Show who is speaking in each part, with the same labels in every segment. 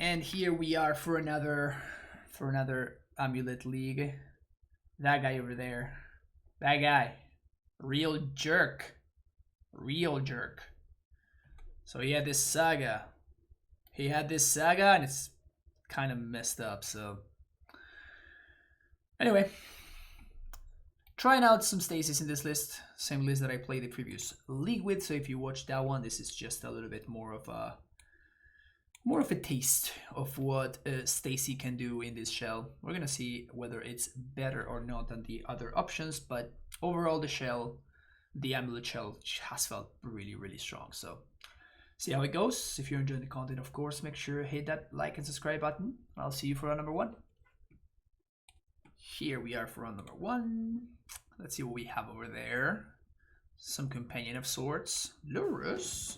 Speaker 1: And here we are for another AmuLIT League. That guy over there. That guy. Real jerk. Real jerk. So he had this Saga. And it's kind of messed up, so. Anyway. Trying out some stasis in this list. Same list that I played the previous league with, so if you watched that one, this is just a little bit more of a taste of what Stacy can do in this shell. We're gonna see whether it's better or not than the other options, but overall the AmuLIT shell has felt really, really strong. So see how it goes. If you're enjoying the content, of course, make sure to hit that like and subscribe button. I'll see you for round number 1. Here we are for round number 1. Let's see what we have over there. Some companion of sorts. Lurrus.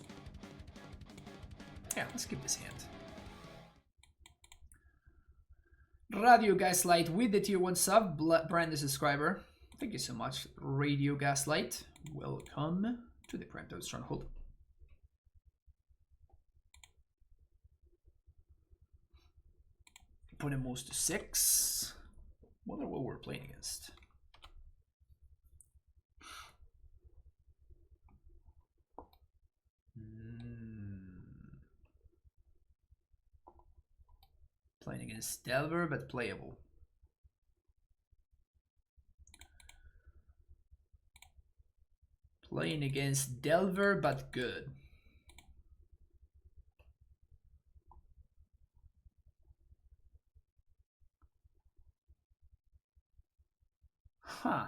Speaker 1: Yeah, let's give this a hand. Radio Gaslight with the tier 1 sub, brand new subscriber. Thank you so much, Radio Gaslight. Welcome to the Prime Stronghold. Opponent moves to 6. Wonder what we're playing against. Playing against Delver, but playable. Playing against Delver, but good. Huh.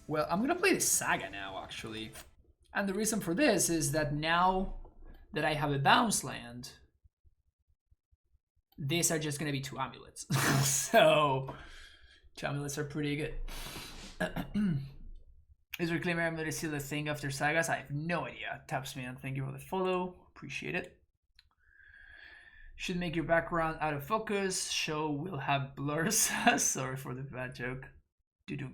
Speaker 1: Well, I'm gonna play the Saga now, actually. And the reason for this is that now that I have a bounce land, these are just gonna be 2 amulets. So 2 amulets are pretty good. Is Reclaimer Amulet still a thing after Sagas? I have no idea. Tapsman, thank you for the follow. Appreciate it. Should make your background out of focus. Show will have blurs. Sorry for the bad joke. Doo-doo.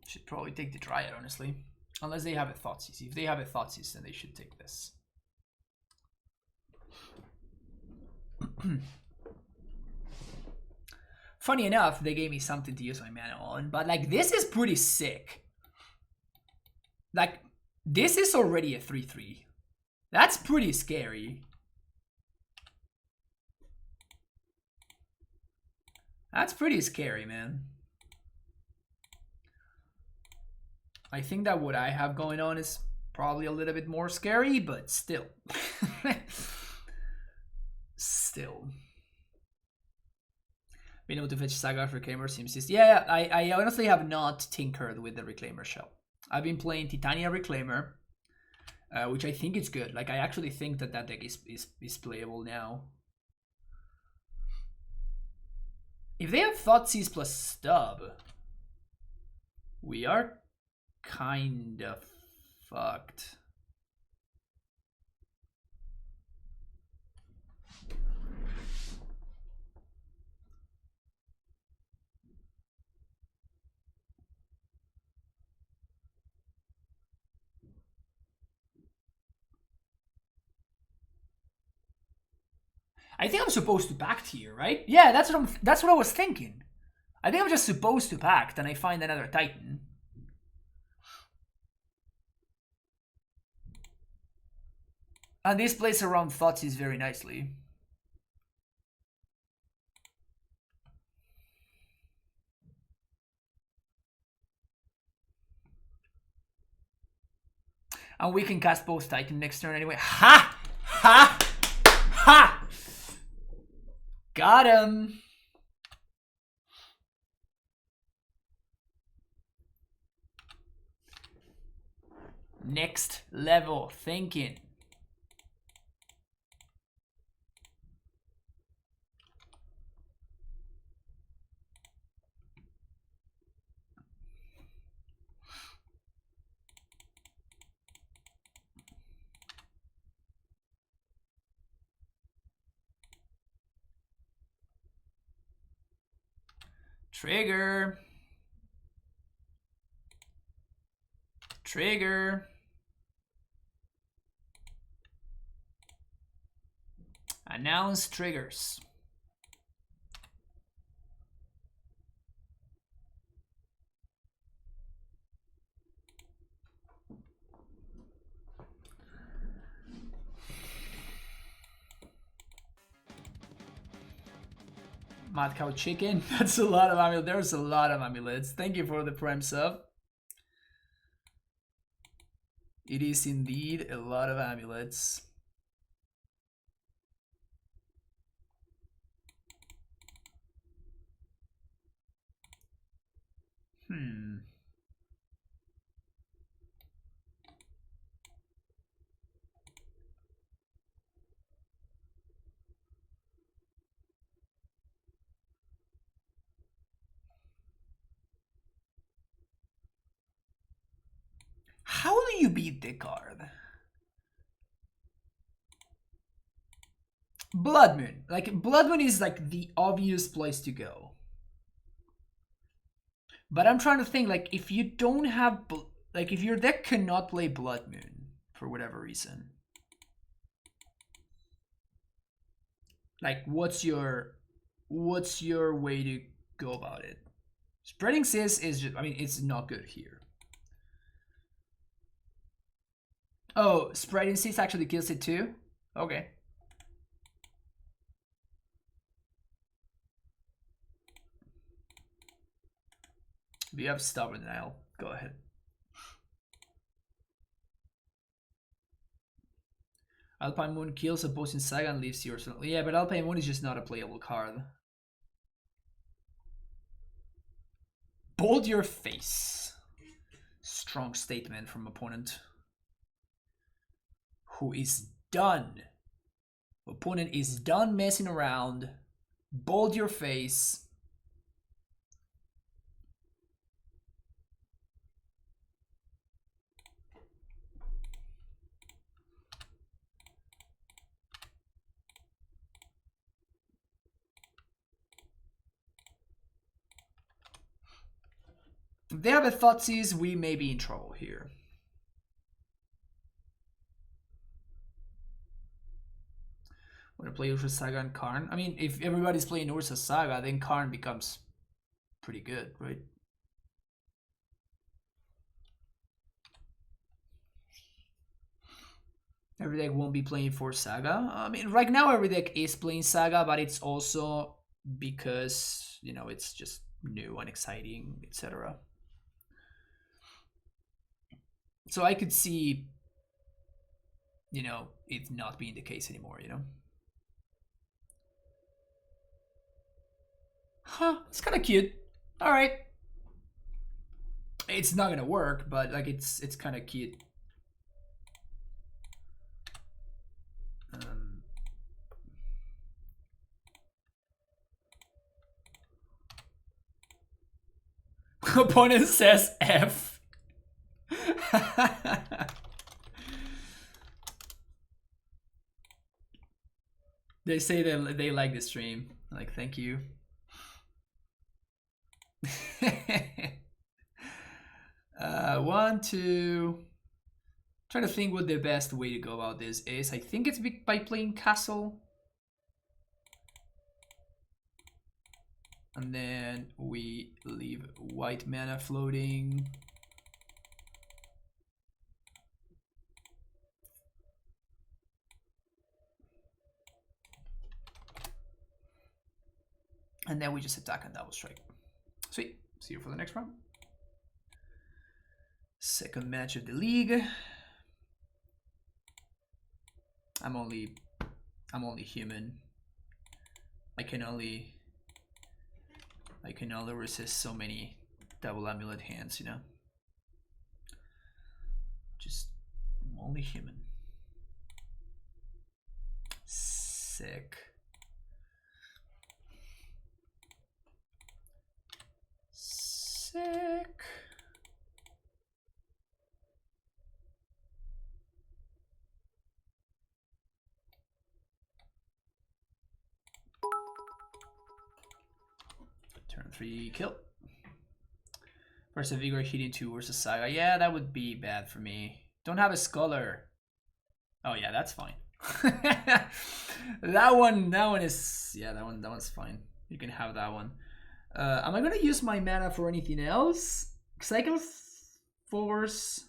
Speaker 1: Should probably take the Dryad, honestly. Unless they have a Thoughtseize. If they have a Thoughtseize, then they should take this. Funny enough, they gave me something to use my mana on, but like this is pretty sick. Like this is already a 3/3. That's pretty scary. That's pretty scary, man. I think that what I have going on is probably a little bit more scary, but still. Still. Being able to fetch Saga Reclaimer seems just... Yeah, I honestly have not tinkered with the Reclaimer shell. I've been playing Titania Reclaimer, which I think is good. Like, I actually think that that deck is playable now. If they have Thoughtseize plus Stub, we are kind of fucked. I think I'm supposed to pact here, right? Yeah, that's what I was thinking. I think I'm just supposed to pact and I find another Titan. And this plays around Thoughtseize very nicely. And we can cast both Titan next turn anyway. Ha! Ha! Ha! Got him! Next level thinking. Trigger. Trigger. Announce triggers. Mad Cow Chicken. That's a lot of amulets. There's a lot of amulets. Thank you for the prime sub. It is indeed a lot of amulets. How do you beat the card? Blood Moon. Like, Blood Moon is like the obvious place to go. But I'm trying to think, like, if you don't have, like, if your deck cannot play Blood Moon for whatever reason, like, what's your way to go about it? Spreading Sis is just, I mean, it's not good here. Oh, Spreading Sis actually kills it too? Okay. If you have Stubborn Denial, go ahead. Alpine Moon kills opposing Saga and leaves yours. Yeah, but Alpine Moon is just not a playable card. Bold your face. Strong statement from opponent. Who is done. Opponent is done messing around. Bold your face. If they have a Thoughtseize, we may be in trouble here. Want to play Ursa Saga and Karn? I mean, if everybody's playing Ursa Saga, then Karn becomes pretty good, right? Every deck won't be playing for Saga. I mean, right now every deck is playing Saga, but it's also because, you know, it's just new and exciting, etc. So I could see, you know, it not being the case anymore, you know? Huh, it's kind of cute. All right. It's not gonna work, but like it's kind of cute. Opponent says F. They say that they like the stream. Like, thank you. One, two. Trying to think what the best way to go about this is. I think it's by playing Castle. And then we leave white mana floating. And then we just attack and double strike. Sweet. See you for the next round. Second match of the league. I'm only human. I can only resist so many double amulet hands, you know. Just I'm only human. Sick. Sick. Turn 3 kill. First a Vigor hitting 2 versus Saga. Yeah, that would be bad for me. Don't have a Scholar. Oh yeah, that's fine. that one is, yeah, that one's fine. You can have that one. Am I gonna use my mana for anything else? Because I can force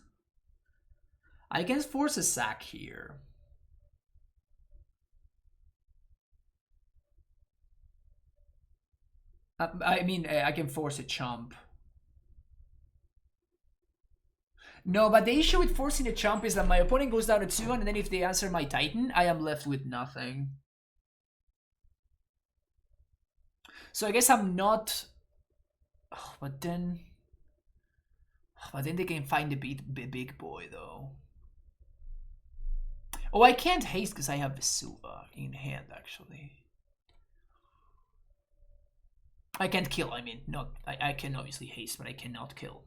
Speaker 1: a sack here. I mean, I can force a chomp. No, but the issue with forcing a chomp is that my opponent goes down to 2, and then if they answer my Titan, I am left with nothing. So I guess I'm not... Oh, but then they can find the big boy, though. Oh, I can't haste because I have Vesuva in hand, actually. I can't kill, I mean. Not, I can obviously haste, but I cannot kill.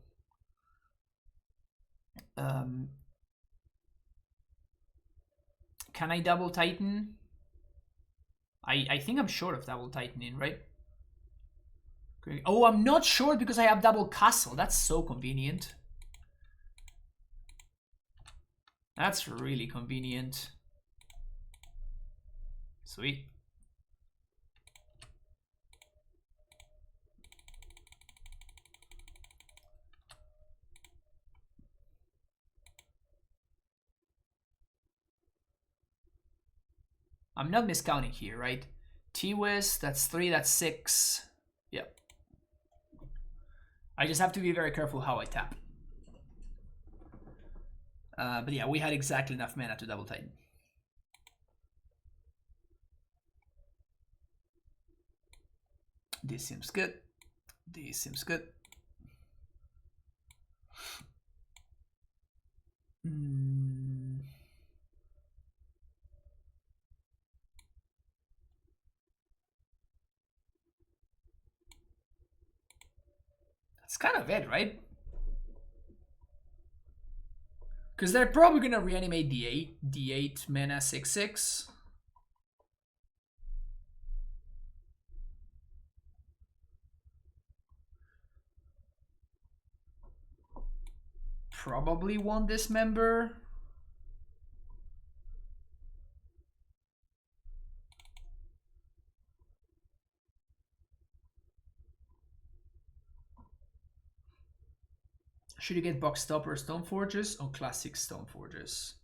Speaker 1: Can I double Titan? I think I'm short of double Titaning, right? Oh, I'm not short because I have double Castle. That's so convenient. That's really convenient. Sweet. I'm not miscounting here, right? T-Wiz, that's 3, that's 6. Yep. I just have to be very careful how I tap. But yeah, we had exactly enough mana to double Titan. This seems good. This seems good. That's kind of it, right? Because they're probably gonna reanimate D8 mana 6/6. Probably won't dismember. Should you get Box Stopper Stoneforges or Classic Stoneforges?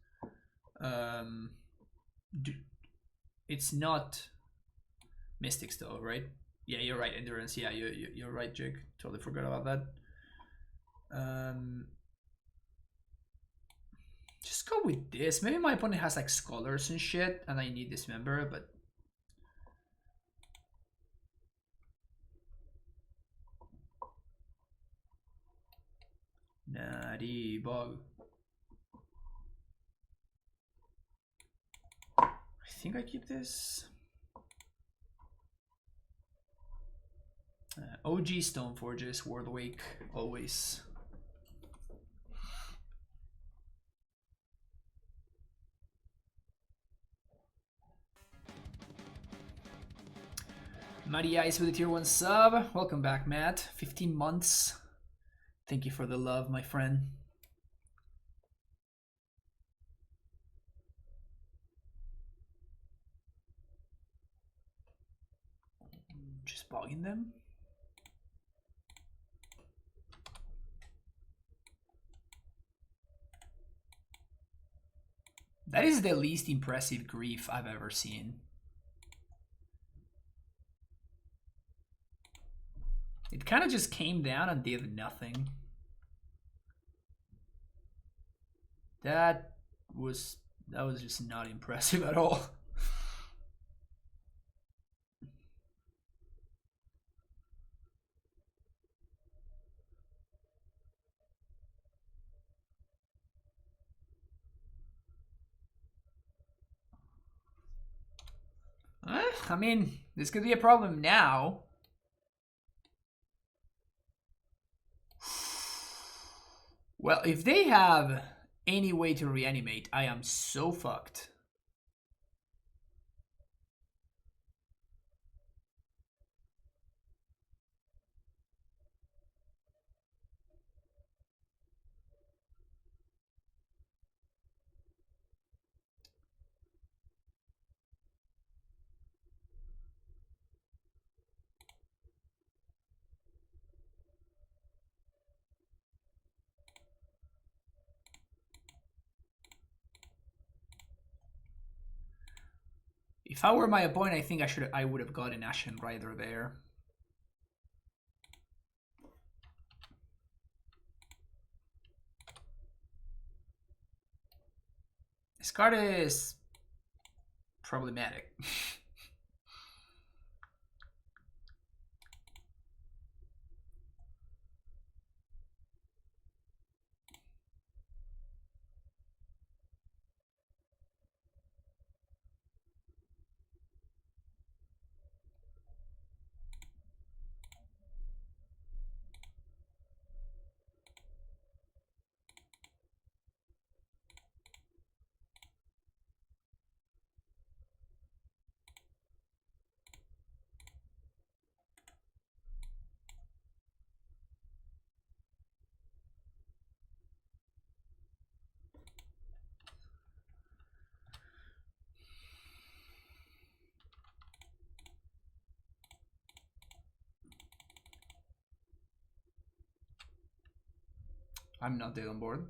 Speaker 1: It's not Mystics though, right? Yeah, you're right. Endurance. Yeah, you're right, Jig. Totally forgot about that. Just go with this. Maybe my opponent has like Scholars and shit, and I need Dismember, but Natty Bug. I think I keep this. OG Stoneforges, World Wake, always. Maddie Ice with a tier 1 sub. Welcome back, Matt. 15 months. Thank you for the love, my friend. Just bogging them. That is the least impressive grief I've ever seen. It kind of just came down and did nothing. That was just not impressive at all. I mean, this could be a problem now. Well, if they have any way to reanimate, I am so fucked. If I were my opponent, I think I would have got an Ashen Rider there. This card is problematic. I'm not dead on board.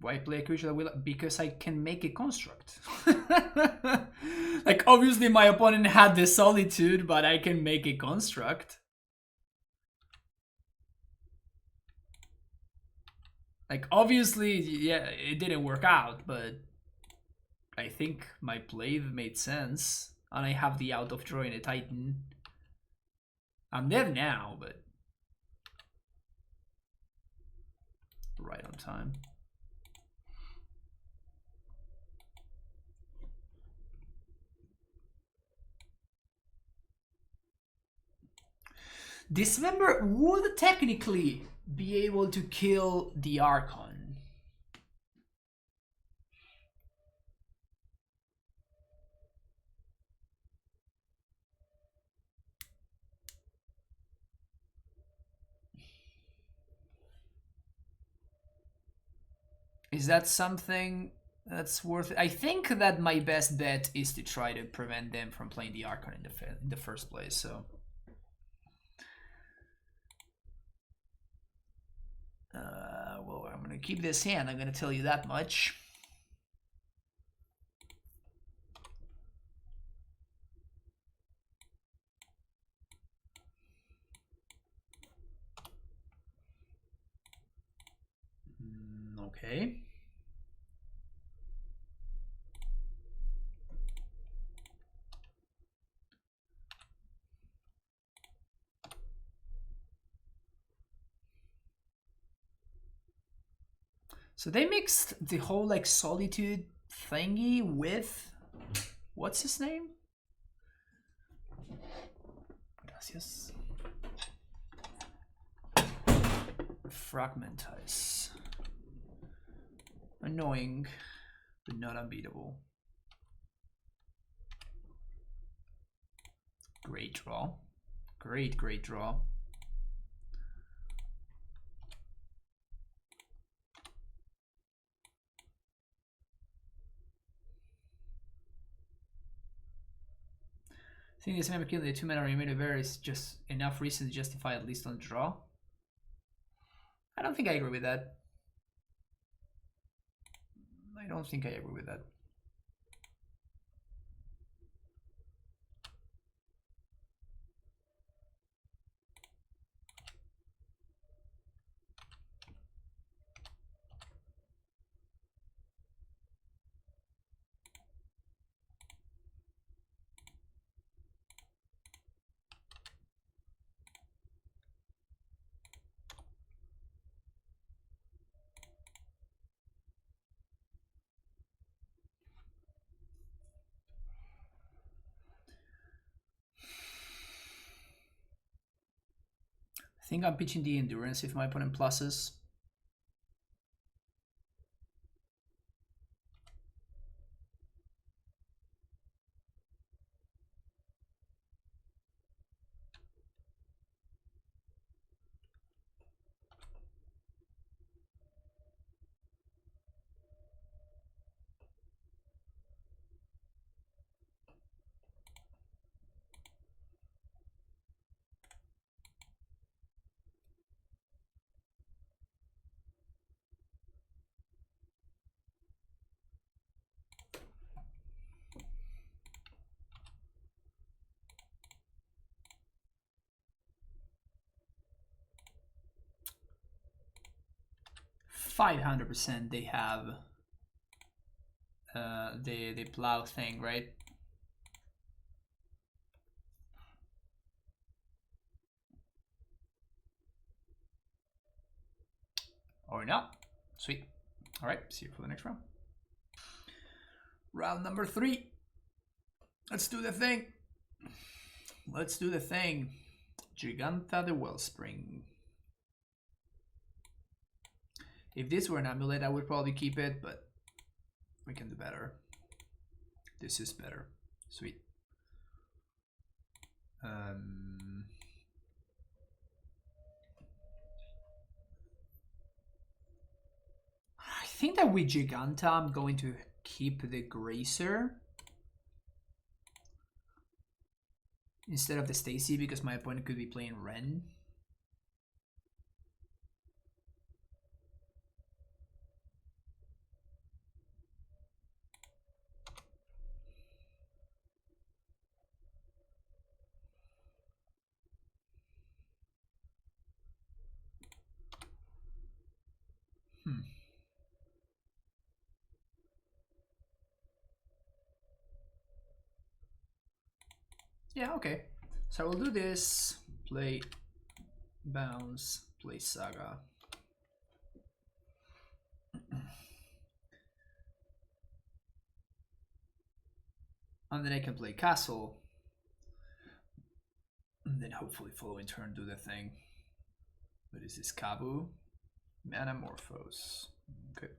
Speaker 1: Why play a creature that will? Because I can make a construct. Like, obviously my opponent had the Solitude, but I can make a construct. Like, obviously, yeah, it didn't work out, but I think my play made sense. And I have the out of drawing a Titan. I'm dead now, but right on time. Dismember would technically be able to kill the Archon. Is that something that's worth it? I think that my best bet is to try to prevent them from playing the Archon in the first place, so... well, I'm gonna keep this hand, I'm gonna tell you that much. Okay. So they mixed the whole like Solitude thingy with what's his name? Gracias. Fragmentize. Annoying, but not unbeatable. Great draw. Great draw. I think this member killing the 2-mana Reanimator is just enough reason to justify at least on draw. I don't think I agree with that. I don't think I agree with that. I think I'm pitching the Endurance if my opponent pluses. 500% they have the plow thing, right? Or not. Sweet. All right, see you for the next round. Round number 3. Let's do the thing. Let's do the thing. Jegantha the Wellspring. If this were an amulet, I would probably keep it, but we can do better. This is better. Sweet. I think that with Jegantha, I'm going to keep the Gracer instead of the Stacy because my opponent could be playing Ren. Yeah, okay. So we'll do this. Play Bounce, play Saga. And then I can play Castle. And then hopefully following turn do the thing. What is this? Kabu? Manamorphose. Okay.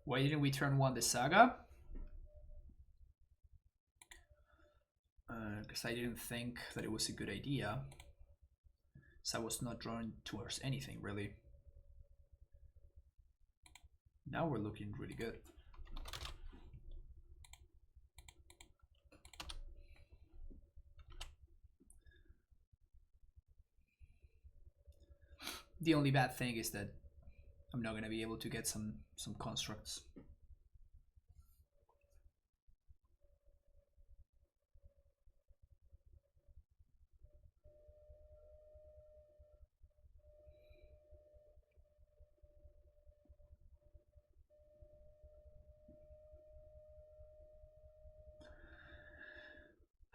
Speaker 1: Why didn't we turn 1 the Saga? Because I didn't think that it was a good idea. So I was not drawn towards anything really. Now we're looking really good. The only bad thing is that I'm not gonna be able to get some constructs.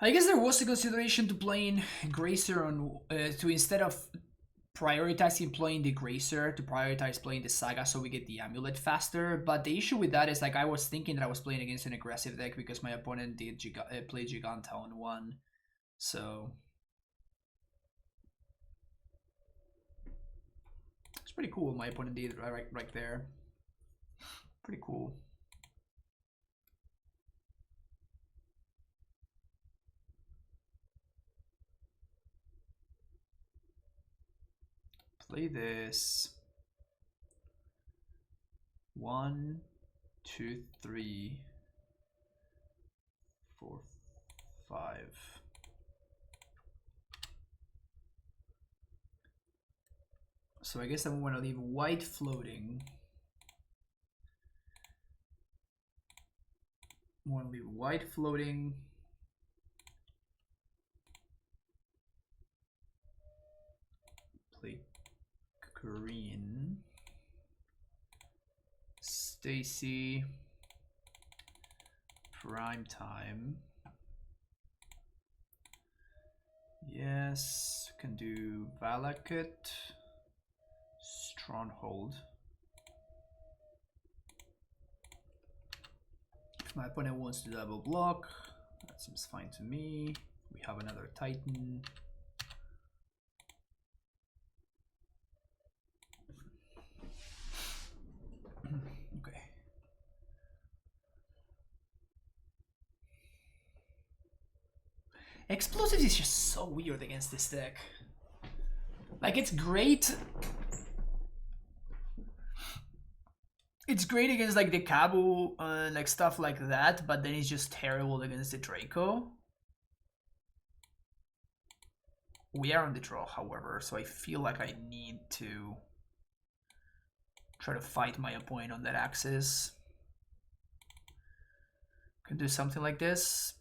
Speaker 1: I guess there was a consideration to playing Gracer on to instead of prioritizing playing the Gracer to prioritize playing the Saga so we get the amulet faster. But the issue with that is like I was thinking that I was playing against an aggressive deck because my opponent did play Jegantha on 1. So it's pretty cool. My opponent did right there. Pretty cool. Play this. 1, 2, 3, 4, 5. So I guess I'm going to leave white floating. I'm going to leave white floating. Play green. Stacy. Prime time. Yes, can do Valakut. Stronghold. If my opponent wants to double block, that seems fine to me. We have another Titan. Okay. Explosives is just so weird against this deck. Like, it's great. It's great against like the Kabu, like stuff like that, but then it's just terrible against the Draco. We are on the draw, however, so I feel like I need to try to fight my opponent on that axis. do something like this.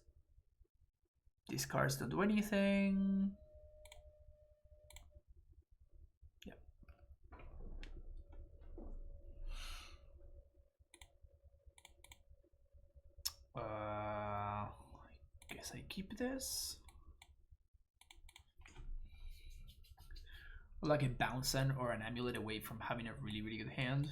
Speaker 1: These cards don't do anything. Yep. I guess I keep this. Like a bounce in or an amulet away from having a really, really good hand.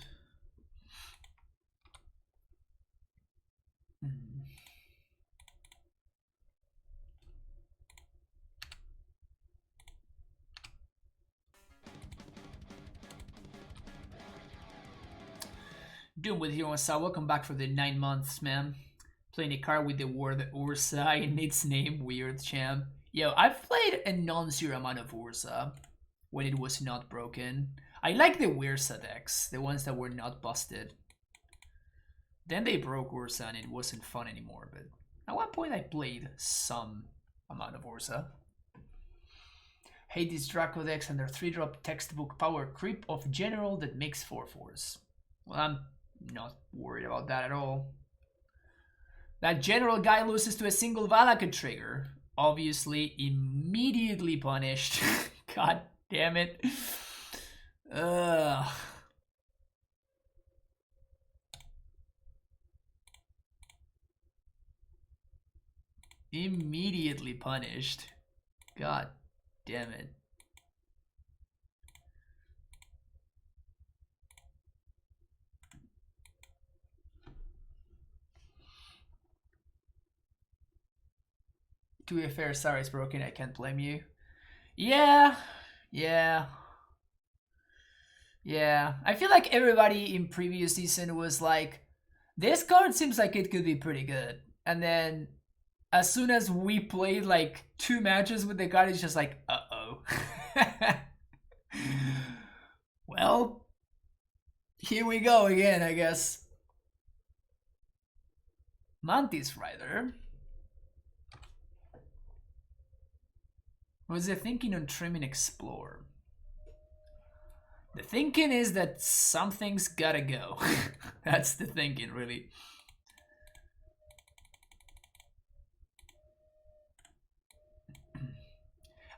Speaker 1: Doom with Hero Saga, welcome back for the 9 months, man. Playing a card with the word Ursa in its name, weird champ. Yo, I've played a non-zero amount of Ursa when it was not broken. I like the Wirsa decks, the ones that were not busted. Then they broke Ursa and it wasn't fun anymore, but at one point I played some amount of Ursa. Hate these Draco decks and their 3-drop textbook power creep of general that makes 4/4s. Well, I'm not worried about that at all. That general guy loses to a single Valakut trigger. Obviously, immediately punished. God damn it. Ugh. Immediately punished. God damn it. To be fair, sorry, it's broken. I can't blame you. Yeah. I feel like everybody in previous season was like, this card seems like it could be pretty good. And then as soon as we played like 2 matches with the card, it's just like, uh-oh. Well, here we go again, I guess. Mantis Rider. What's the thinking on trimming Explore? The thinking is that something's gotta go. That's the thinking, really.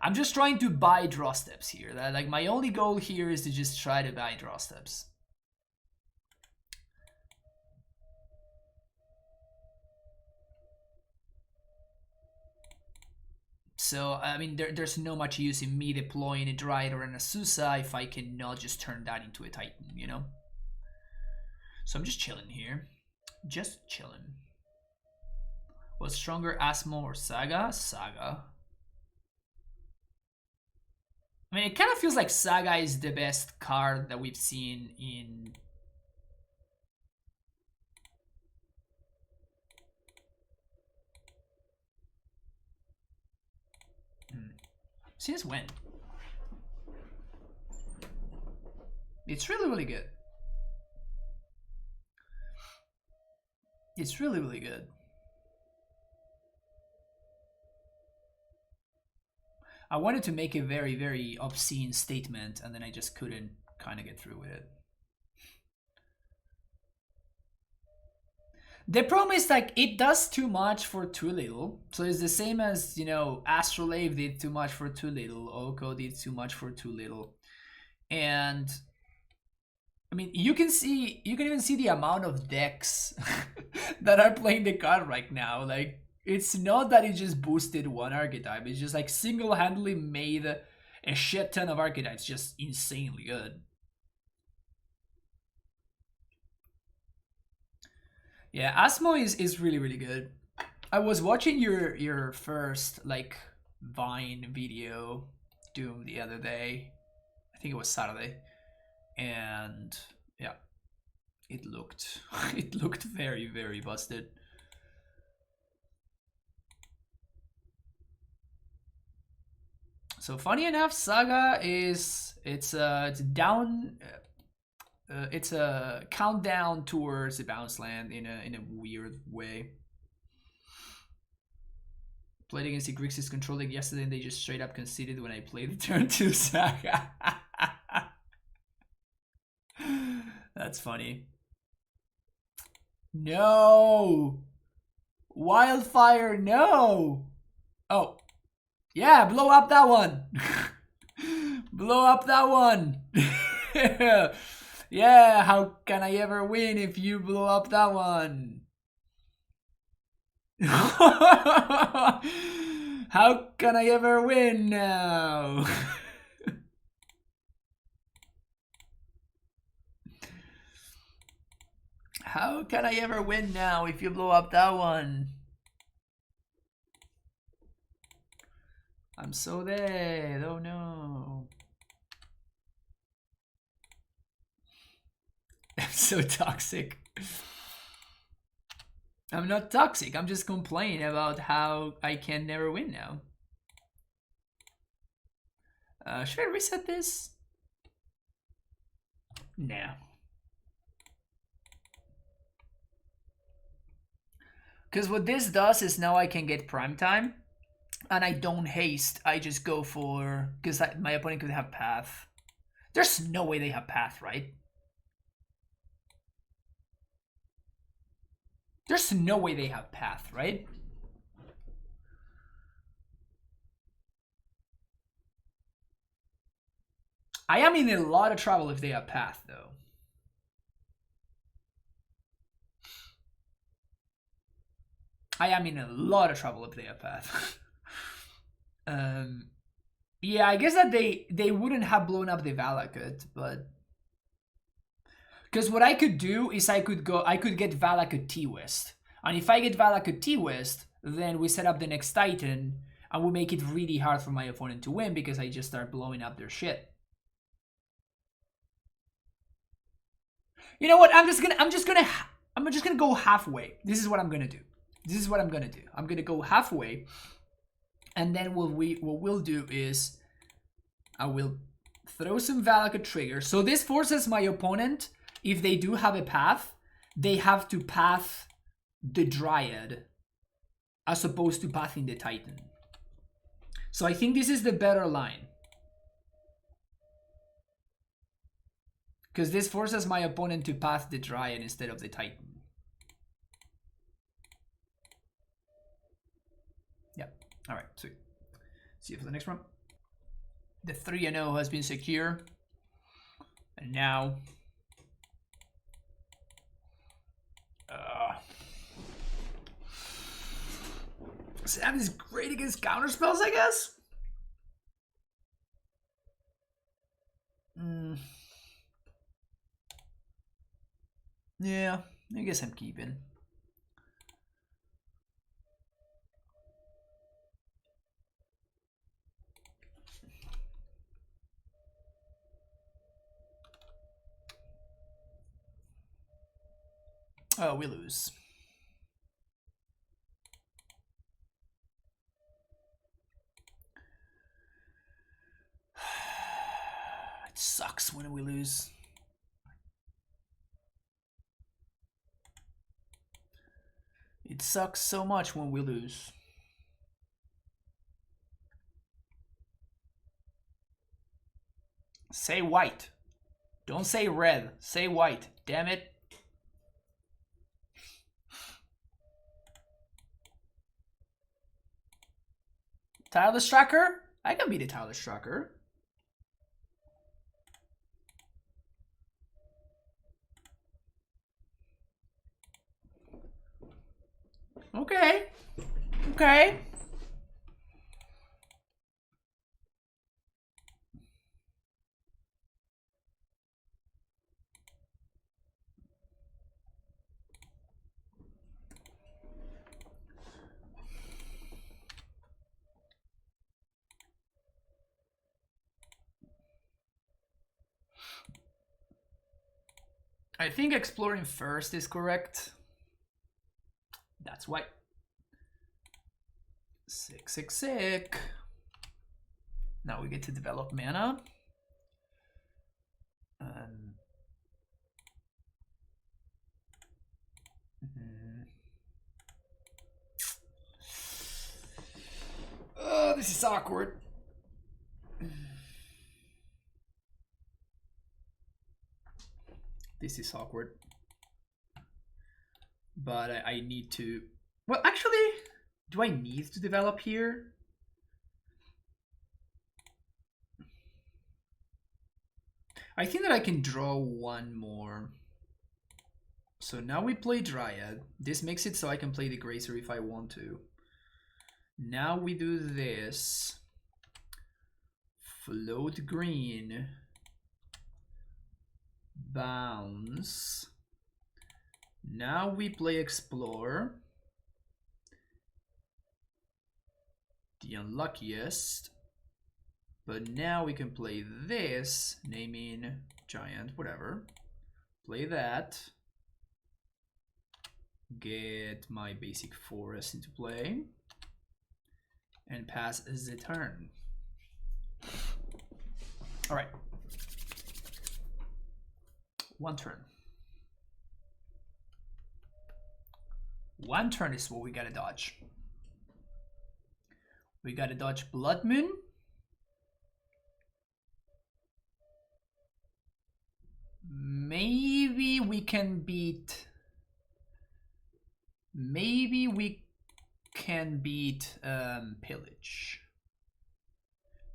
Speaker 1: I'm just trying to buy draw steps here. Like, my only goal here is to just try to buy draw steps. So, I mean, there's no much use in me deploying a Dryad or an Azusa if I cannot just turn that into a Titan, you know? So I'm just chilling here. Just chilling. What's stronger, Asmo or Saga? Saga. I mean, it kind of feels like Saga is the best card that we've seen in... Since when? It's really, really good. It's really, really good. I wanted to make a very, very obscene statement, and then I just couldn't kind of get through with it. The problem is, like, it does too much for too little. So it's the same as, you know, Astrolabe did too much for too little. Oko did too much for too little. And I mean, you can even see the amount of decks that are playing the card right now. Like, it's not that it just boosted one archetype. It's just like single-handedly made a shit ton of archetypes just insanely good. Yeah, Asmo is really, really good. I was watching your first like Vine video, Doom, the other day. I think it was Saturday. And yeah, it looked very, very busted. So funny enough, Saga is it's down. It's a countdown towards the bounce land in a weird way. Played against the Grixis control deck yesterday, and they just straight up conceded when I played the turn 2 Saga. That's funny. No! Wildfire, no! Oh. Yeah, blow up that one! Blow up that one! Yeah, how can I ever win if you blow up that one? How can I ever win now? How can I ever win now if you blow up that one? I'm so dead. Oh no. I'm so toxic. I'm not toxic. I'm just complaining about how I can never win now. Should I reset this? No. Because what this does is now I can get prime time. And I don't haste. I just go for... Because my opponent could have path. There's no way they have path, right? There's no way they have path, right? I am in a lot of trouble if they have path, though. I am in a lot of trouble if they have path. Yeah, I guess that they wouldn't have blown up the Valakut, but... Because what I could do is I could get Valakut T-West. And if I get Valakut T-West, then we set up the next Titan, and we make it really hard for my opponent to win because I just start blowing up their shit. You know what? I'm just gonna go halfway. This is what I'm gonna do. I'm gonna go halfway, and then what we'll do is I will throw some Valakut triggers. So this forces my opponent, if they do have a path, they have to path the Dryad as opposed to pathing the Titan. So I think this is the better line. Because this forces my opponent to path the Dryad instead of the Titan. Yeah. Alright, sweet. See you for the next one. The 3-0 has been secure. And now... Sam is great against counterspells, I guess? Yeah, I guess I'm keeping. Oh, we lose. It sucks when we lose. It sucks so much when we lose. Say white. Don't say red. Say white. Damn it. Tireless Tracker? I can be the Tireless Tracker. Okay. Okay. I think exploring first is correct. That's white. Sick. Now we get to develop mana. Oh, this is awkward. This is awkward. But I need to... Well, actually, do I need to develop here? I think that I can draw one more. So now we play Dryad. This makes it so I can play the Grazer if I want to. Now we do this. Float green. Bounce. Now we play Explore. The unluckiest. But now we can play this, naming giant, whatever. Play that. Get my basic forest into play. And pass the turn. Alright. One turn. One turn is what we gotta dodge. We gotta dodge Blood Moon. Maybe we can beat... Maybe we can beat Pillage.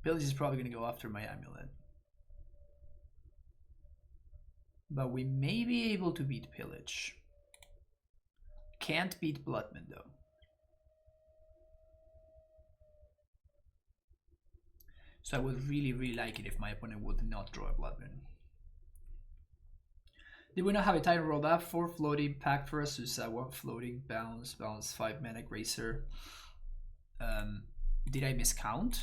Speaker 1: Pillage is probably going to go after my AmuLIT. But we may be able to beat Pillage. Can't beat Bloodman though. So I would really, really like it if my opponent would not draw a Bloodman. Did we not have a Titan rolled up? 4 floating, packed for us. Suicide, 1 floating, bounce, 5 mana, Grazer. Did I miscount?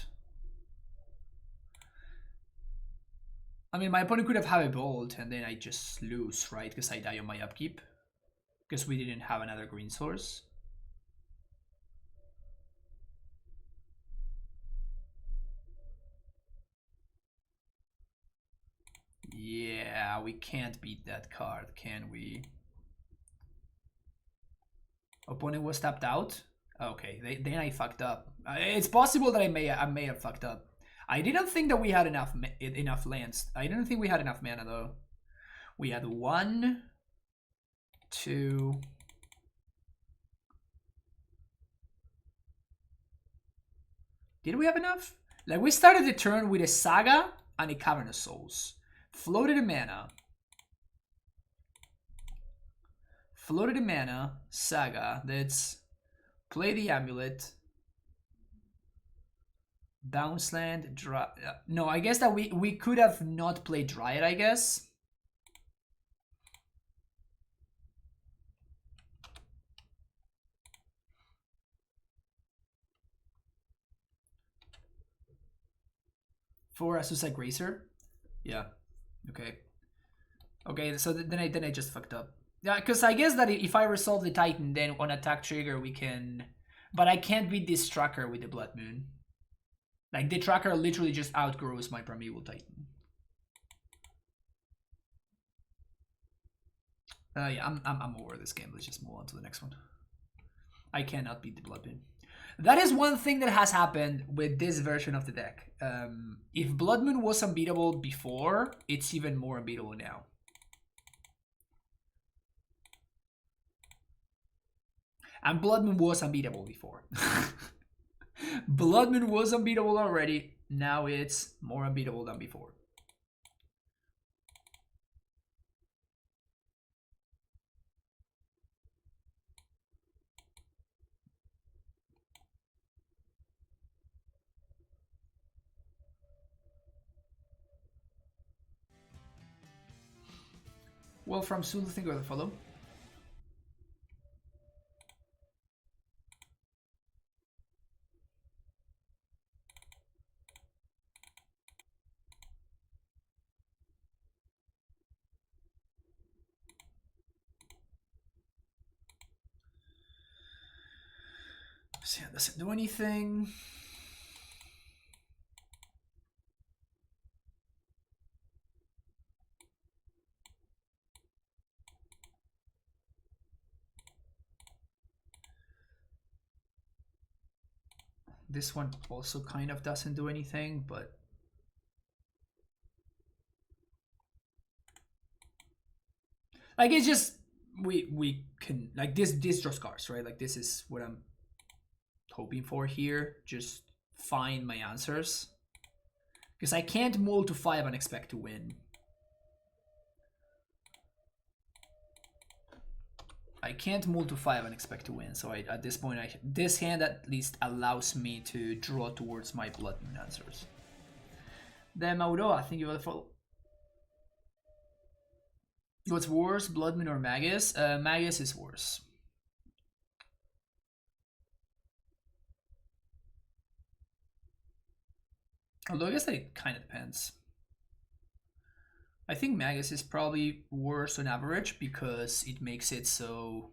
Speaker 1: I mean, my opponent could have had a bolt and then I just lose, right? Because I die on my upkeep. Because we didn't have another green source. Yeah, we can't beat that card, can we? Opponent was tapped out? Okay, then I fucked up. It's possible that I may have fucked up. I didn't think that we had enough lands. I didn't think we had enough mana though. We had 1, 2. Did we have enough? Like, we started the turn with a Saga and a Cavern of Souls. Floated a mana. Floated a mana, Saga. That's play the AmuLIT. Bounce land, no, I guess that we could have not played Dryad, I guess. For a Suicide Grazer? Yeah. Okay. Okay, so then I just fucked up. Yeah, because I guess that if I resolve the Titan, then on attack trigger we can... But I can't beat this tracker with the Blood Moon. Like, the tracker literally just outgrows my Primeval Titan. Yeah, I'm over this game. Let's just move on to the next one. I cannot beat the Blood Moon. That is one thing that has happened with this version of the deck. If Blood Moon was unbeatable before, it's even more unbeatable now. And Blood Moon was unbeatable before. Blood Moon was unbeatable already. Now it's more unbeatable than before. Well, from Sulu, think of the follow. See, it doesn't do anything. This one also kind of doesn't do anything, but like, it's just we can like this draws cards, right? Like this is what I'm hoping for here. Just find my answers. Because I can't mull to 5 and expect to win. I can't mull to 5 and expect to win. So at this point, this hand at least allows me to draw towards my Blood Moon answers. Then Mauro, thank you for the follow. What's worse, Blood Moon or Magus? Magus is worse. Although I guess that it kind of depends. I think Magus is probably worse on average because it makes it so...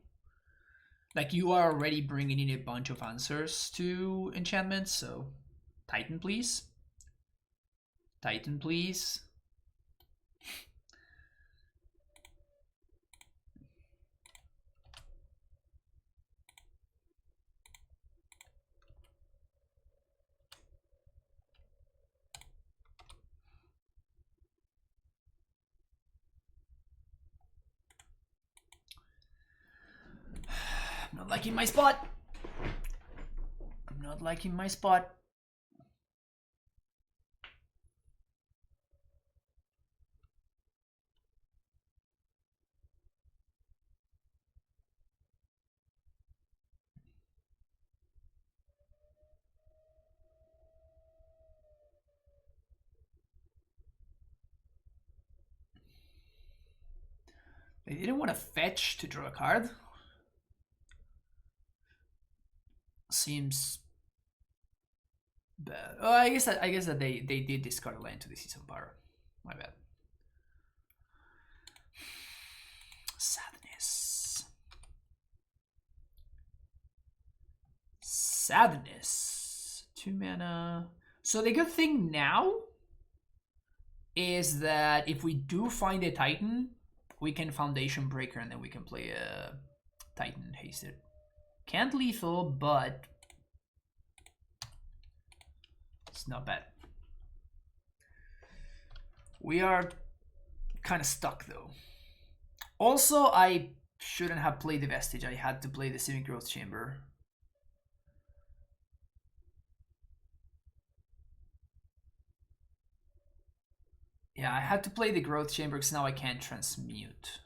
Speaker 1: Like, you are already bringing in a bunch of answers to enchantments, so... Titan, please. Titan, please. I'm not liking my spot. I'm not liking my spot. They didn't want to fetch to draw a card. Seems bad. Oh, I guess that they did discard a land to the season power. My bad. Sadness. Sadness. 2 mana. So the good thing now is that if we do find a Titan, we can Foundation Breaker and then we can play a Titan Hasted. Can't lethal, but it's not bad. We are kind of stuck though. Also, I shouldn't have played the Vestige. I had to play the Civic Growth Chamber. Yeah, I had to play the Growth Chamber because now I can't transmute.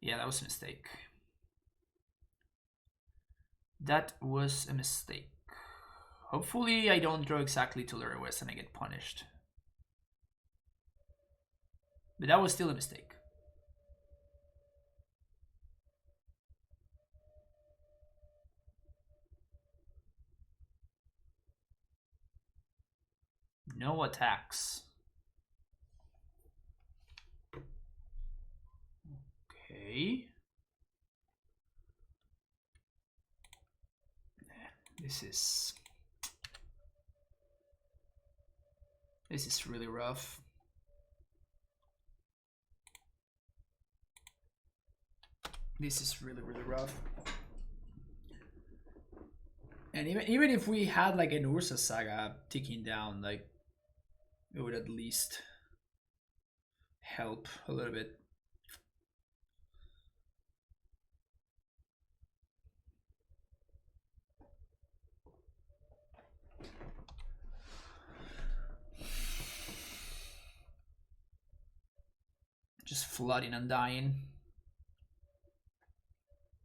Speaker 1: Yeah, that was a mistake. That was a mistake. Hopefully I don't draw exactly to Lurrus and I get punished. But that was still a mistake. No attacks. Okay. This is really rough. This is really rough. And even if we had like an Ursa Saga ticking down, like it would at least help a little bit. Just flooding and dying.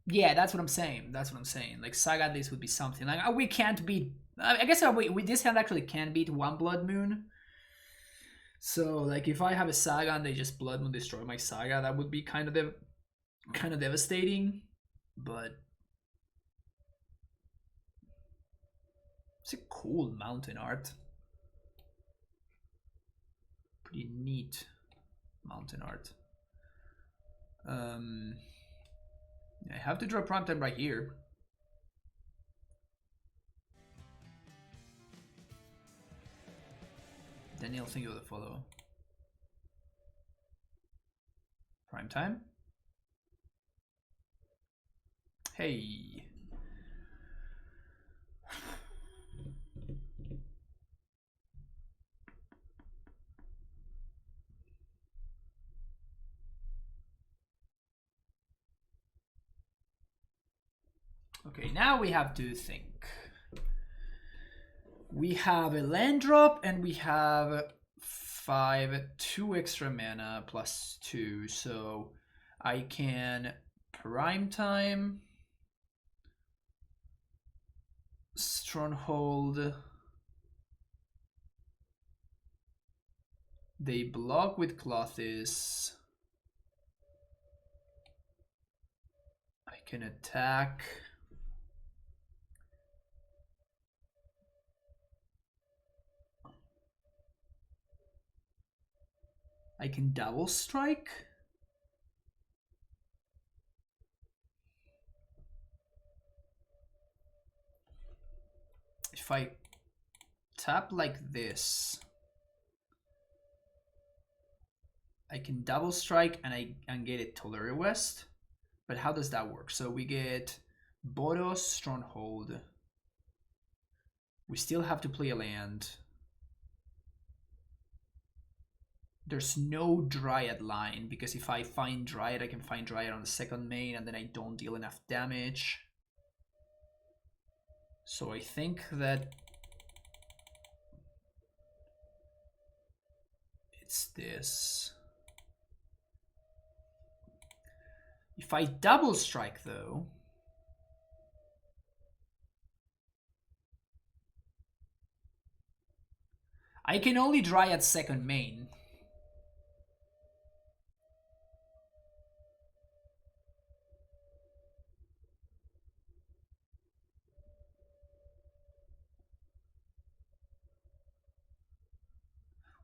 Speaker 1: Yeah, that's what I'm saying. That's what I'm saying. Like Saga at least would be something. Like we can't beat. I guess we this hand actually can beat one Blood Moon. So like if I have a Saga and they just Blood Moon destroy my Saga, that would be kind of devastating. But it's a cool mountain art. Pretty neat mountain art. I have to draw Primetime right here. Daniel, think of the follow. Primetime. Hey. Okay, now we have to think. We have a land drop and we have 2 extra mana plus 2, so I can prime time, Stronghold. They block with Clothis. I can attack. I can double strike. If I tap like this, I can double strike and get it Tolera West. But how does that work? So we get Boros Stronghold. We still have to play a land. There's no Dryad line, because if I find Dryad, I can find Dryad on the second main and then I don't deal enough damage. So I think that it's this. If I double strike though, I can only Dryad second main.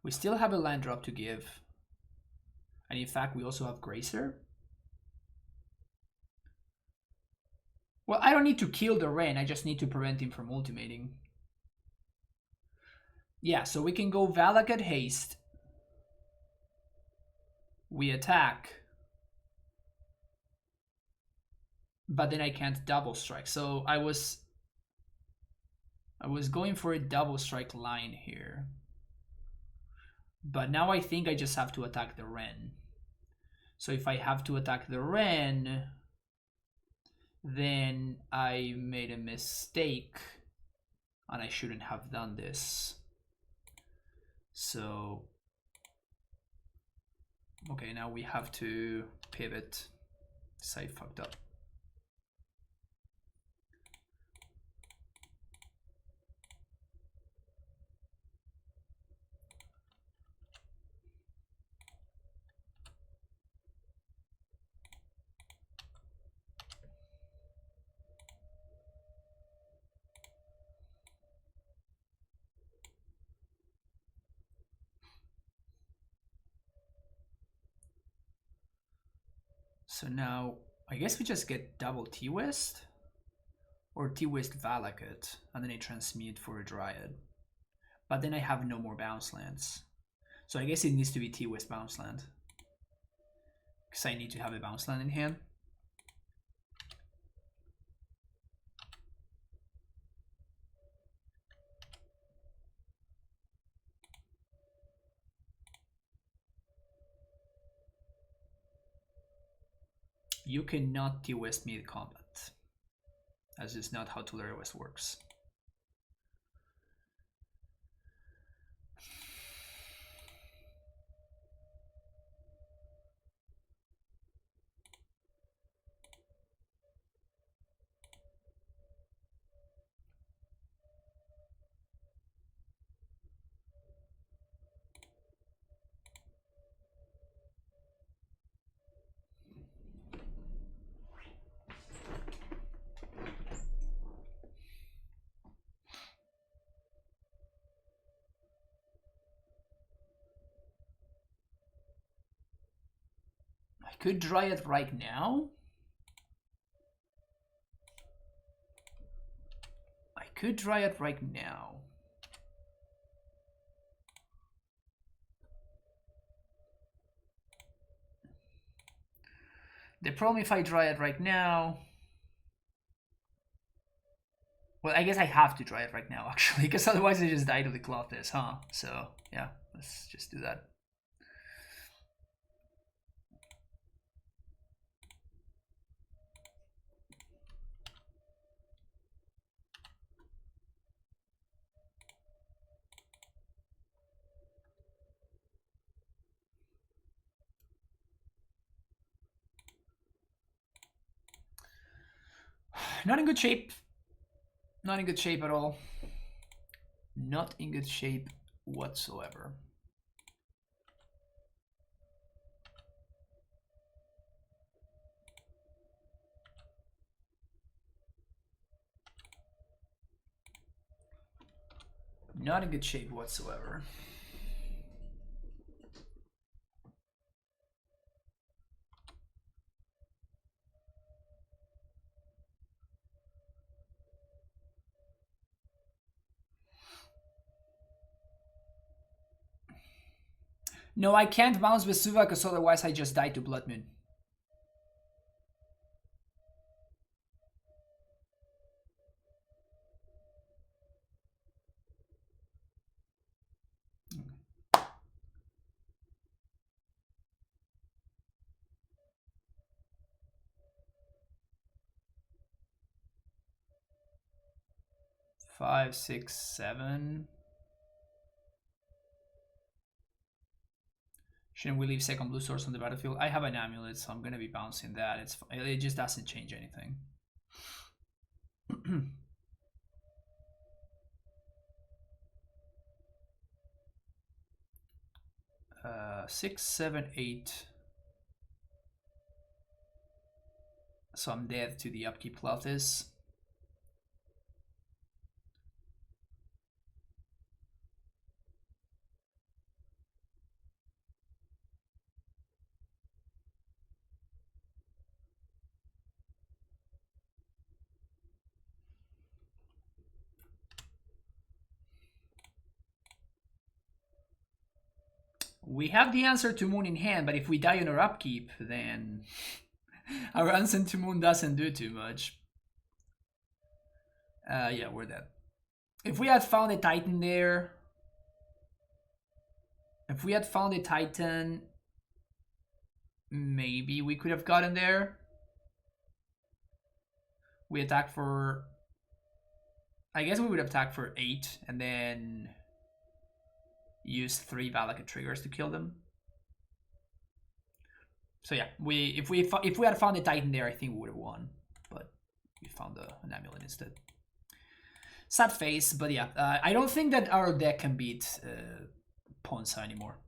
Speaker 1: We still have a land drop to give. And in fact, we also have Gracer. Well, I don't need to kill the Ren, I just need to prevent him from ultimating. Yeah, so we can go Valakat Haste. We attack. But then I can't double strike. So I was going for a double strike line here. But now I think I just have to attack the Ren. So if I have to attack the Ren, then I made a mistake and I shouldn't have done this. So, okay, now we have to pivot. Side fucked up. So now, I guess we just get double T-West or T-West Valakat, and then I transmute for a Dryad. But then I have no more bounce lands. So I guess it needs to be T-West bounce land, because I need to have a bounce land in hand. You cannot T-West mid-combat. That's just not how Tolera West works. I could Dryad right now. I could Dryad right now. The problem if I Dryad right now... Well, I guess I have to Dryad right now, actually, because otherwise I just die to the Clothis, huh? So, yeah, let's just do that. Not in good shape. Not in good shape at all. Not in good shape whatsoever. Not in good shape whatsoever. No, I can't bounce Vesuva because otherwise I just die to Blood Moon. Five, 6, 7. Shouldn't we leave second blue source on the battlefield? I have an amulet, so I'm gonna be bouncing that. It just doesn't change anything. 6, 7, 8. So I'm dead to the upkeep Clothis. We have the answer to Moon in hand, but if we die on our upkeep, then our answer to Moon doesn't do too much. Yeah, we're dead. If we had found a Titan there, maybe we could have gotten there. We attack for... I guess we would attack for 8 and then use 3 Valakut triggers to kill them. So yeah, if we had found a Titan there, I think we would have won. But we found an amulet instead. Sad face, but yeah, I don't think that our deck can beat Ponza anymore.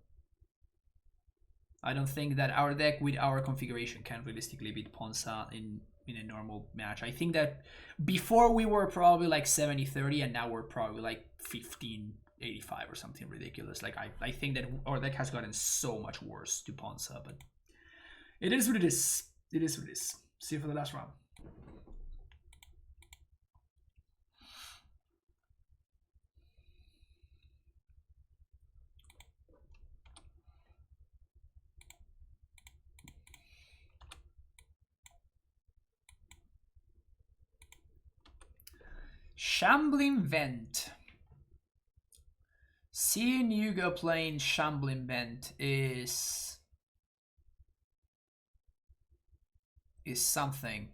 Speaker 1: I don't think that our deck with our configuration can realistically beat Ponza in a normal match. I think that before we were probably like 70-30 and now we're probably like 15-85 or something ridiculous. Like I think that our deck has gotten so much worse to Ponza, but it is what it is. It is what it is. See you for the last round. Shambling Vent. Seeing Yuga playing Shambling Vent is something.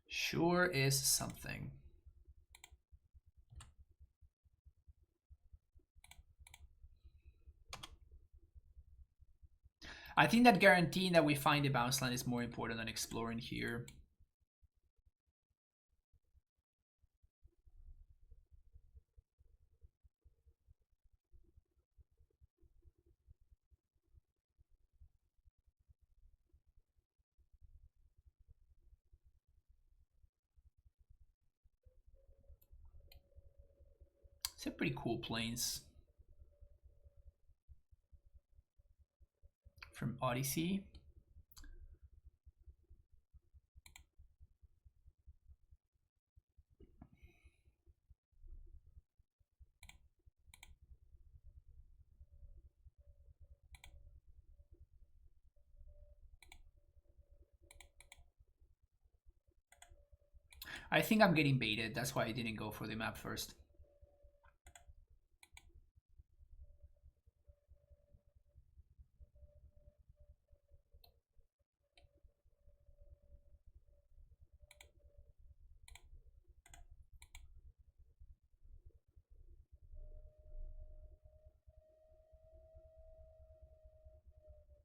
Speaker 1: Sure is something. I think that guaranteeing that we find a bounce line is more important than exploring here. It's a pretty cool planes from Odyssey. I think I'm getting baited. That's why I didn't go for the map first.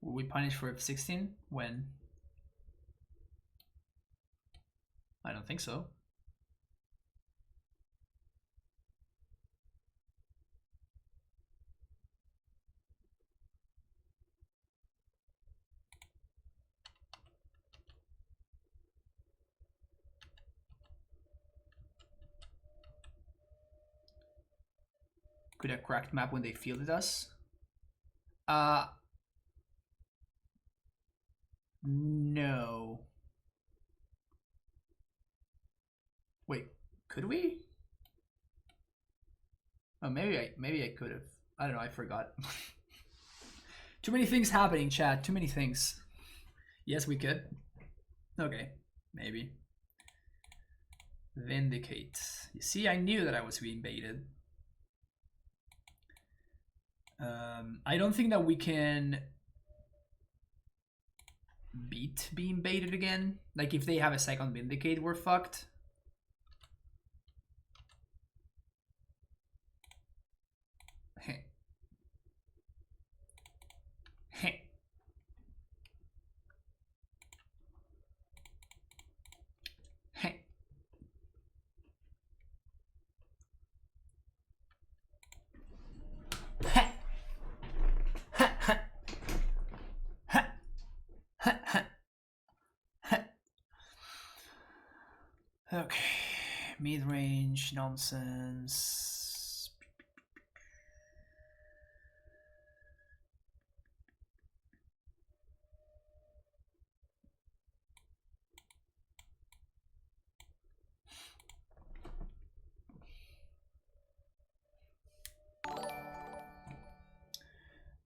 Speaker 1: Will we punish for F16? When? I don't think so. Could have cracked map when they fielded us. No. Wait, could we? Oh, maybe I could have. I don't know. I forgot. Too many things happening, chat. Too many things. Yes, we could. Okay, maybe. Vindicate. You see, I knew that I was being baited. I don't think that we can beat being baited again. Like, if they have a second Vindicate, we're fucked. Heh. Heh. Heh. Okay, mid-range nonsense.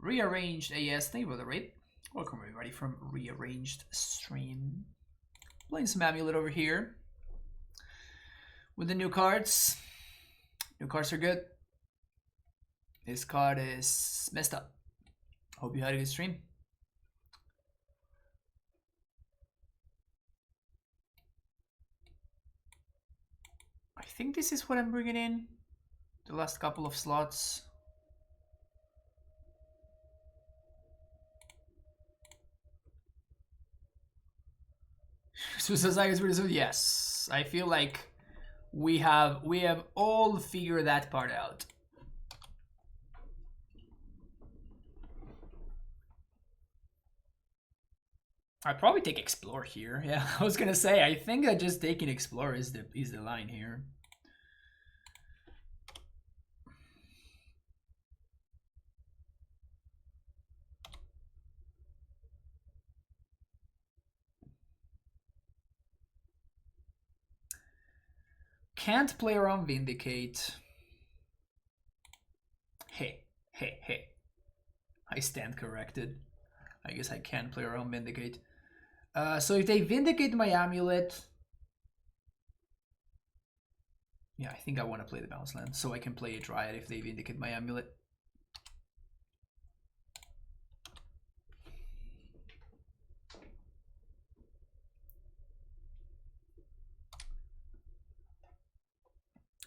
Speaker 1: Rearranged AS, thank you for the raid. Welcome everybody from Rearranged Stream. Playing some AmuLIT over here. With the new cards. New cards are good. This card is messed up. Hope you had a good stream. I think this is what I'm bringing in. The last couple of slots. Yes, I feel like we have all figured that part out. I'd probably take Explore here. Yeah, I was gonna say I think that just taking Explore is the line here. Can't play around Vindicate. Hey. I stand corrected. I guess I can play around Vindicate. So if they Vindicate my AmuLIT... Yeah, I think I want to play the Bounce Land, so I can play a Dryad if they Vindicate my AmuLIT.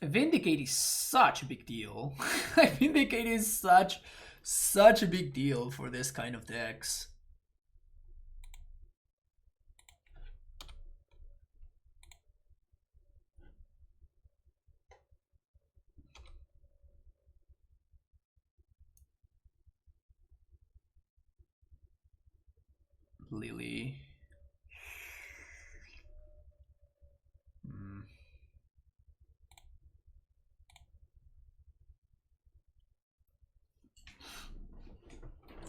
Speaker 1: Vindicate is such a big deal. Vindicate is such a big deal for this kind of decks. Lily.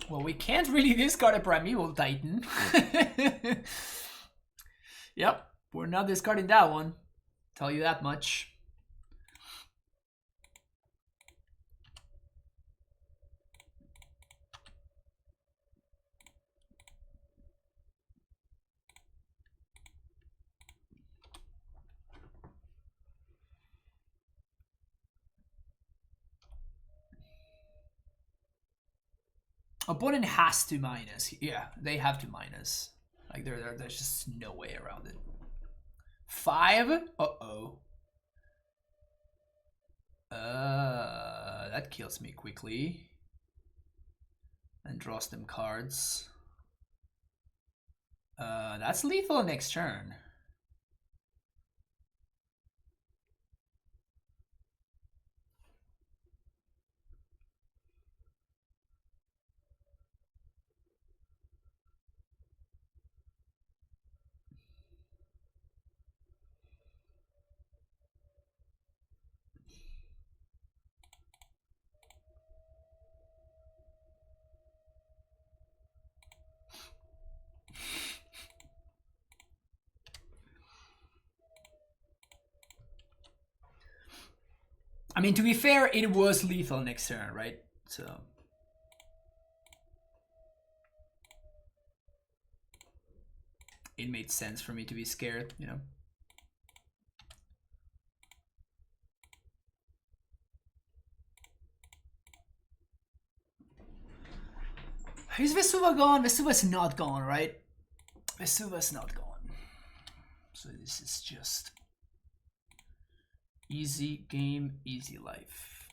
Speaker 1: Well, we can't really discard a Primeval Titan. Yep, we're not discarding that one. Tell you that much. Opponent has to minus. Yeah, they have to minus. Like there's just no way around it. 5? Uh-oh. That kills me quickly. And draws them cards. That's lethal next turn. I mean, to be fair, it was lethal next turn, right? So it made sense for me to be scared, you know. Is Vesuva gone? Vesuva's not gone, right? Vesuva's not gone. So this is just easy game, easy life.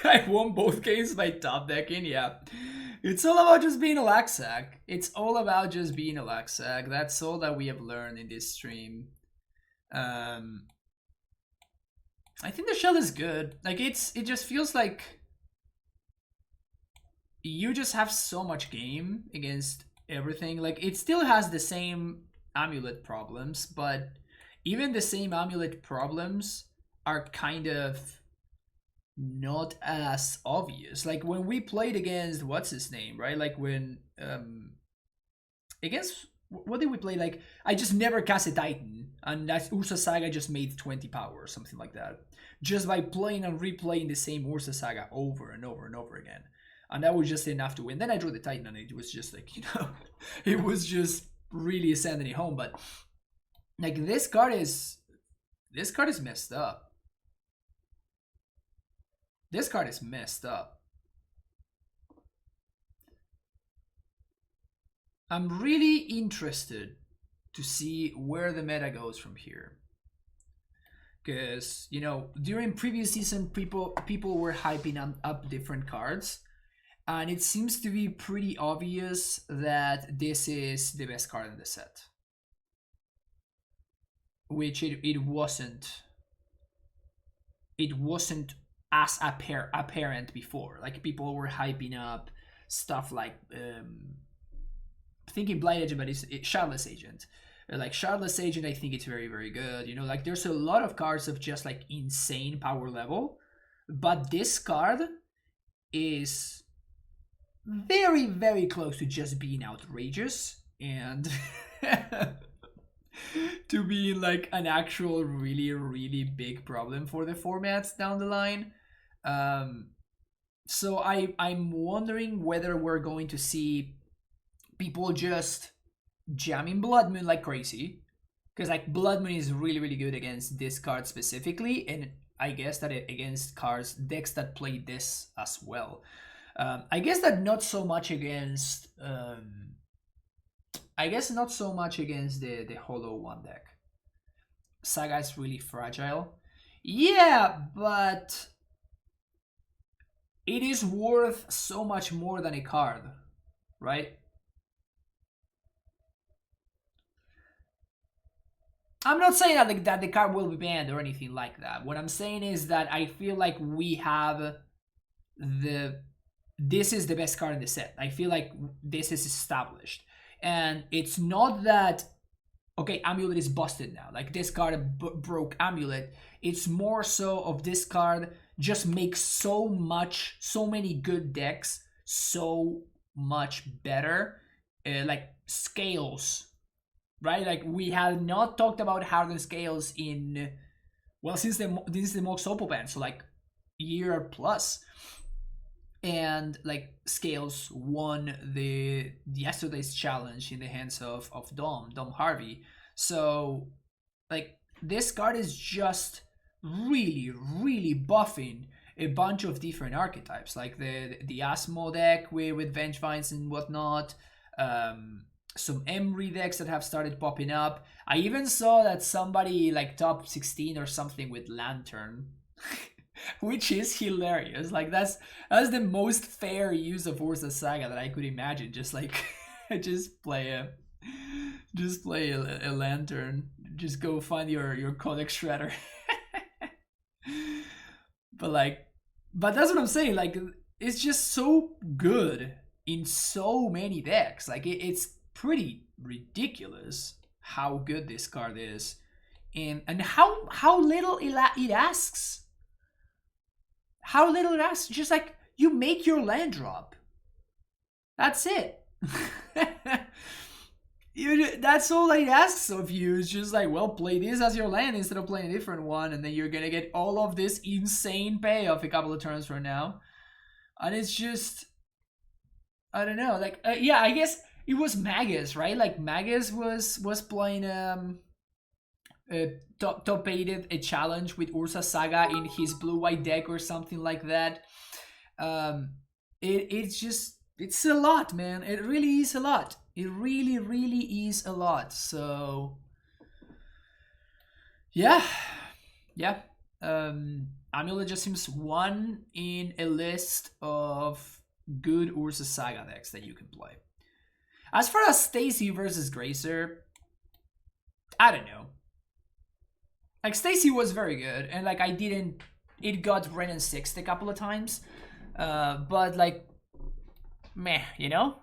Speaker 1: I won both games by top decking, yeah. It's all about just being a Laxag. It's all about just being a Laxag. That's all that we have learned in this stream. I think the shell is good. Like it just feels like you just have so much game against everything. Like it still has the same AmuLIT problems, but even the same AmuLIT problems are kind of not as obvious. Like when we played against what's his name, right? Like when against what did we play? Like I just never cast a Titan, and that Ursa Saga just made 20 power or something like that, just by playing and replaying the same Ursa Saga over and over and over again, and that was just enough to win. Then I drew the Titan, and it was just like, you know, it was just really sending it home. But like this card is messed up. This card is messed up. I'm really interested to see where the meta goes from here. Because, you know, during previous season, people were hyping up different cards. And it seems to be pretty obvious that this is the best card in the set. Which it wasn't. It wasn't as apparent before. Like people were hyping up stuff like thinking Blight Agent, but it's Shardless Agent. Like Shardless Agent, I think it's very, very good. You know, like there's a lot of cards of just like insane power level, but this card is very, very close to just being outrageous and to being like an actual really, really big problem for the formats down the line. So I'm wondering whether we're going to see people just jamming Blood Moon like crazy, because like Blood Moon is really, really good against this card specifically, and I guess that against decks that play this as well. I guess that not so much against the Hollow One deck. Saga is really fragile. Yeah, but it is worth so much more than a card, right? I'm not saying that the card will be banned or anything like that. What I'm saying is that I feel like we have this is the best card in the set. I feel like this is established. And it's not that, okay, AmuLIT is busted now. Like this card broke AmuLIT. It's more so of this card just makes so many good decks so much better. Like scales, right? Like we have not talked about hardened scales in, well, since the Mox Oppo ban, so like year plus. And like scales won the yesterday's challenge in the hands of Dom Harvey. So like this card is just really, really buffing a bunch of different archetypes, like the Asmo deck with Vengevines and whatnot. Some Emry decks that have started popping up. I even saw that somebody like top 16 or something with Lantern. Which is hilarious. Like that's the most fair use of Ursa Saga that I could imagine. Just like just play a Lantern. Just go find your Codex Shredder. But that's what I'm saying. Like it's just so good in so many decks. Like it's pretty ridiculous how good this card is, and how little it asks. how little it asks. Just like you make your land drop. That's it. That's all it asks of you. It's just like, well, play this as your land instead of playing a different one, and then you're gonna get all of this insane payoff a couple of turns from now. And it's just, I don't know. Like, yeah, I guess it was Magus, right? Like Magus was playing top 8 a challenge with Ursa Saga in his blue-white deck or something like that. It's a lot, man. It really is a lot. It really, really is a lot. So, yeah. AmuLIT just seems one in a list of good Ursa Saga decks that you can play. As far as Stacy versus Gracer, I don't know. Like, Stacy was very good, and like it got Ren and Sixth a couple of times, but like, meh, you know.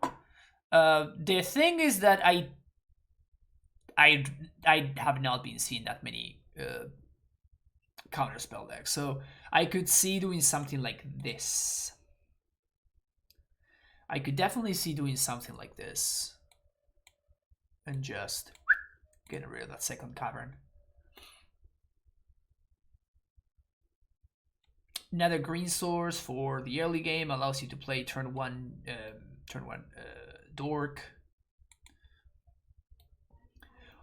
Speaker 1: The thing is that I have not been seeing that many counterspell decks, so I could see doing something like this. I could definitely see doing something like this, and just getting rid of that second cavern. Another green source for the early game allows you to play turn one Dork.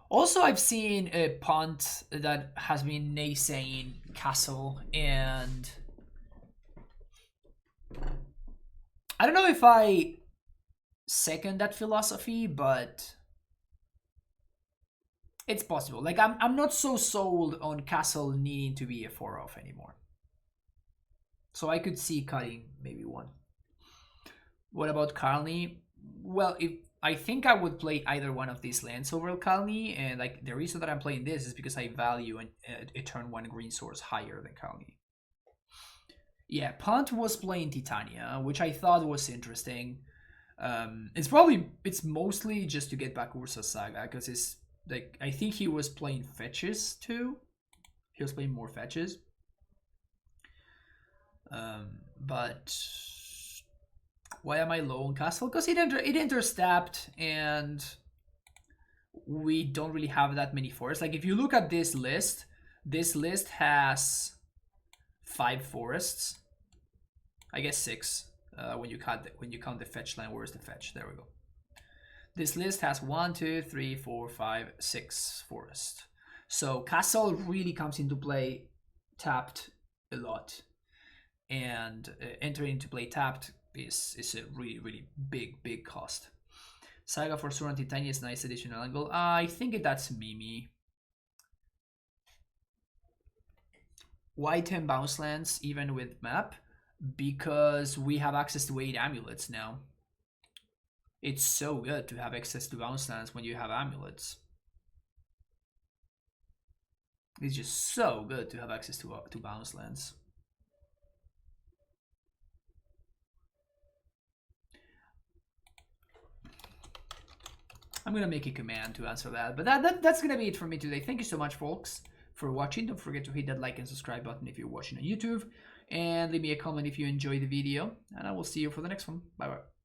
Speaker 1: Also, I've seen a punt that has been naysaying Castle, and I don't know if I second that philosophy, but it's possible. Like, I'm not so sold on Castle needing to be a 4-off anymore. So I could see cutting maybe one. What about Carney? Well, I think I would play either one of these lands over Carney, and like the reason that I'm playing this is because I value a turn 1 green source higher than Carney. Yeah, Punt was playing Titania, which I thought was interesting. It's mostly just to get back Ursa Saga, because it's like, I think he was playing fetches too. He was playing more fetches. But why am I low on Castle? Because it interstapped, and we don't really have that many forests. Like, if you look at this list has 5 forests. I guess 6 when you count the fetch line. Where's the fetch? There we go. This list has 1, 2, 3, 4, 5, 6 forests. So Castle really comes into play tapped a lot. And entering into play tapped is a really, really big cost. Saga for Suran Titania is nice additional angle. I think that's Mimi. Why 10 bounce lands even with map? Because we have access to 8 amulets now. It's so good to have access to bounce lands when you have amulets. It's just so good to have access to bounce lands. I'm gonna make a command to answer that, but that's gonna be it for me today. Thank you so much, folks, for watching. Don't forget to hit that like and subscribe button if you're watching on YouTube, and leave me a comment if you enjoyed the video, and I will see you for the next one. Bye bye.